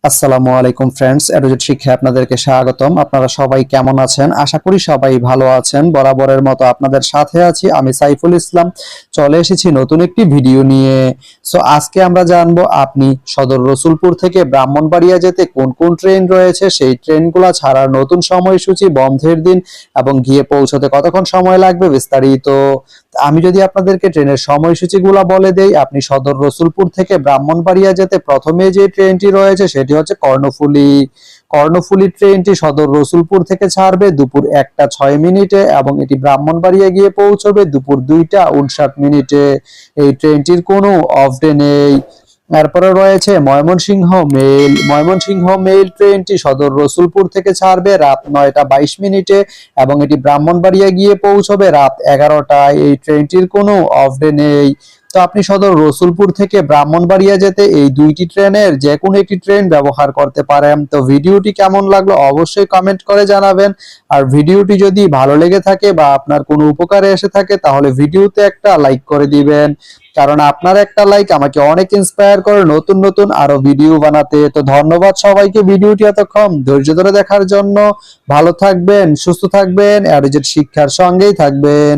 আসসালামু আলাইকুম ফ্রেন্ডস, এডুজেট শিক্ষায় আপনাদেরকে স্বাগতম। আপনারা সবাই কেমন আছেন? আশা করি সবাই ভালো আছেন। বরাবরের মতো আপনাদের সাথে আছি আমি সাইফুল ইসলাম। চলে এসেছি নতুন একটি ভিডিও নিয়ে। আজকে আমরা জানবো আপনি সদর রসুলপুর থেকে ব্রাহ্মণবাড়িয়া যেতে কোন কোন ট্রেন রয়েছে, সেই ট্রেনগুলো ছাড়ার নতুন সময়সূচি, বন্ধের দিন এবং গিয়ে পৌঁছতে কতক্ষণ সময় লাগবে বিস্তারিত। আমি যদি আপনাদেরকে ট্রেনের সময়সূচিগুলো বলে দেই, আপনি সদর রসুলপুর থেকে ব্রাহ্মণবাড়িয়া যেতে প্রথমে যে ট্রেনটি রয়েছে সেটি হচ্ছে কর্ণফুলী। কর্ণফুলী ট্রেনটি সদর রসুলপুর থেকে ছাড়বে দুপুর 1টা 6 মিনিটে এবং এটি ব্রাহ্মণবাড়িয়া গিয়ে পৌঁছবে দুপুর 2টা 59 মিনিটে। এই ট্রেনটির কোনো অফ ডে নেই। এরপরে রয়েছে ময়মনসিংহ মেইল ট্রেনটি সদর রসুলপুর থেকে ছাড়বে রাত 9টা 22 মিনিটে এবং এটি ব্রাহ্মণবাড়িয়া গিয়ে পৌঁছবে রাত 11টায়। এই ট্রেনটির কোনো অফ ডে নেই। তো আপনি সদর রসুলপুর থেকে ব্রাহ্মণবাড়িয়া যেতে এই দুইটি ট্রেনের যে কোনো একটি ট্রেন ব্যবহার করতে পারেন। তো ভিডিওটি কেমন লাগলো অবশ্যই কমেন্ট করে জানাবেন। আর ভিডিওটি যদি ভালো লেগে থাকে বা আপনার কোনো উপকারে এসে থাকে তাহলে ভিডিওতে একটা লাইক করে দিবেন, কারণ আপনার একটা লাইক আমাকে অনেক ইন্সপায়ার করে নতুন নতুন আরো ভিডিও বানাতে। তো ধন্যবাদ সবাইকে ভিডিওটি এতক্ষণ ধৈর্য ধরে দেখার জন্য। ভালো থাকবেন, সুস্থ থাকবেন, এডুজেট শিক্ষার সঙ্গেই থাকবেন।